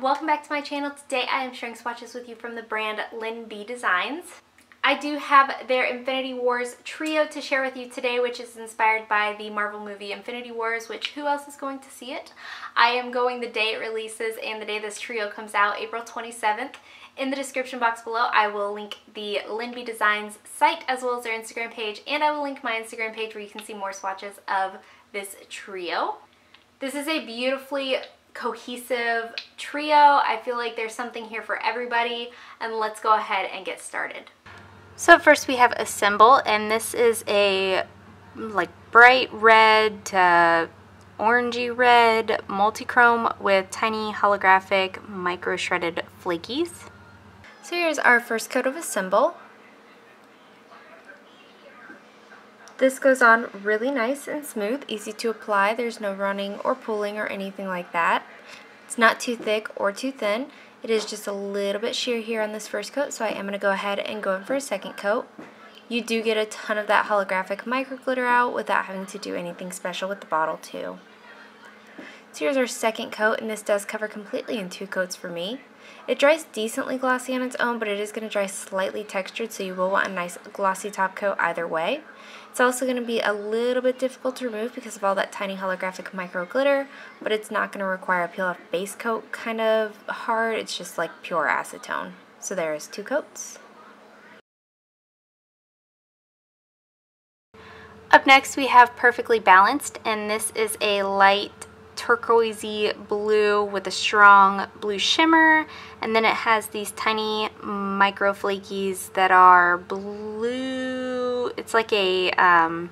welcome back to my channel. Today I am sharing swatches with you from the brand LynB Designs. I do have their Infinity Wars trio to share with you today, which is inspired by the Marvel movie Infinity Wars, which who else is going to see it? I am going the day it releases and the day this trio comes out, April 27th. In the description box below, I will link the LynB Designs site as well as their Instagram page, and I will link my Instagram page where you can see more swatches of this trio. This is a beautifully cohesive trio. I feel like there's something here for everybody, and let's go ahead and get started. So first we have Assemble, and this is a like bright red to orangey red multi-chrome with tiny holographic micro shredded flakies. So here's our first coat of Assemble. This goes on really nice and smooth, easy to apply. There's no running or pulling or anything like that. It's not too thick or too thin. It is just a little bit sheer here on this first coat, so I am going to go ahead and go in for a second coat. You do get a ton of that holographic micro glitter out without having to do anything special with the bottle too. So here's our second coat, and this does cover completely in 2 coats for me. It dries decently glossy on its own, but it is going to dry slightly textured, so you will want a nice glossy top coat either way. It's also going to be a little bit difficult to remove because of all that tiny holographic micro glitter, but it's not going to require a peel-off base coat kind of hard. It's just like pure acetone. So there's 2 coats. Up next we have Perfectly Balanced, and this is a light turquoisey blue with a strong blue shimmer, and then it has these tiny micro flakies that are blue. It's like a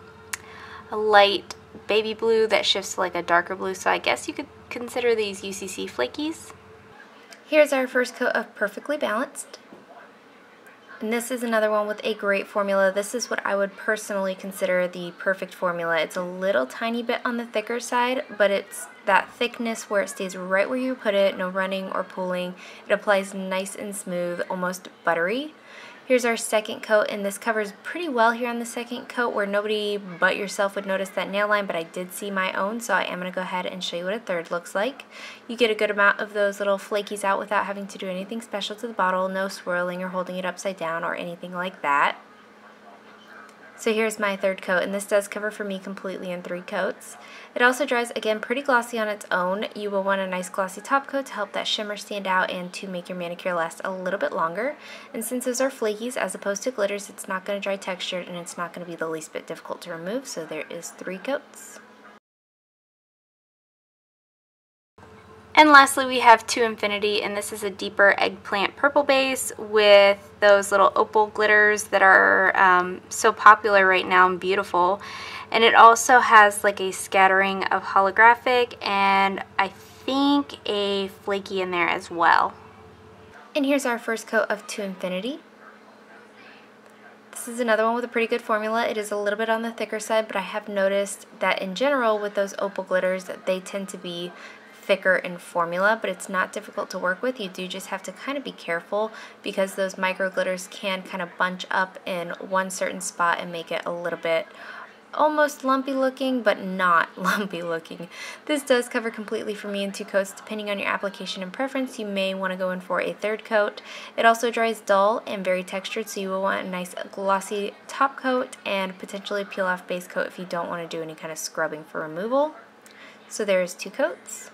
light baby blue that shifts to like a darker blue, so I guess you could consider these UCC flakies. Here's our first coat of Perfectly Balanced. And this is another one with a great formula. This is what I would personally consider the perfect formula. It's a little tiny bit on the thicker side, but it's that thickness where it stays right where you put it, no running or pulling. It applies nice and smooth, almost buttery. Here's our second coat, and this covers pretty well here on the second coat where nobody but yourself would notice that nail line, but I did see my own, so I am going to go ahead and show you what a third looks like. You get a good amount of those little flakies out without having to do anything special to the bottle, no swirling or holding it upside down or anything like that. So here's my third coat, and this does cover for me completely in 3 coats. It also dries, again, pretty glossy on its own. You will want a nice glossy top coat to help that shimmer stand out and to make your manicure last a little bit longer. And since those are flakies as opposed to glitters, it's not going to dry textured, and it's not going to be the least bit difficult to remove, so there is 3 coats. And lastly, we have To Infinity, and this is a deeper eggplant purple base with those little opal glitters that are so popular right now and beautiful. And it also has like a scattering of holographic and I think a flaky in there as well. And here's our first coat of To Infinity. This is another one with a pretty good formula. It is a little bit on the thicker side, but I have noticed that in general with those opal glitters, they tend to be thicker in formula, but it's not difficult to work with. You do just have to kind of be careful because those micro glitters can kind of bunch up in one certain spot and make it a little bit almost lumpy looking, but not lumpy looking. This does cover completely for me in 2 coats. Depending on your application and preference, you may want to go in for a third coat. It also dries dull and very textured, so you will want a nice glossy top coat and potentially peel off base coat if you don't want to do any kind of scrubbing for removal. So there's 2 coats.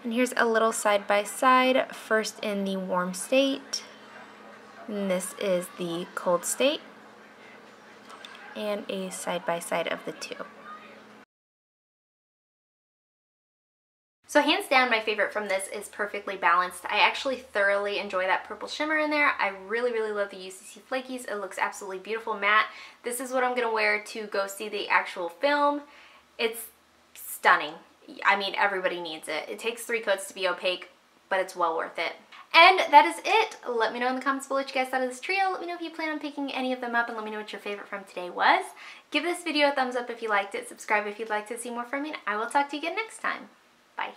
And here's a little side-by-side, first in the warm state, and this is the cold state, and a side-by-side of the 2. So hands down, my favorite from this is Perfectly Balanced. I actually thoroughly enjoy that purple shimmer in there. I really, really love the UCC flakies. It looks absolutely beautiful matte. This is what I'm going to wear to go see the actual film. It's stunning. I mean, everybody needs it. It takes 3 coats to be opaque, but it's well worth it. And that is it. Let me know in the comments below what you guys thought of this trio. Let me know if you plan on picking any of them up, and let me know what your favorite from today was. Give this video a thumbs up if you liked it. Subscribe if you'd like to see more from me, and I will talk to you again next time. Bye.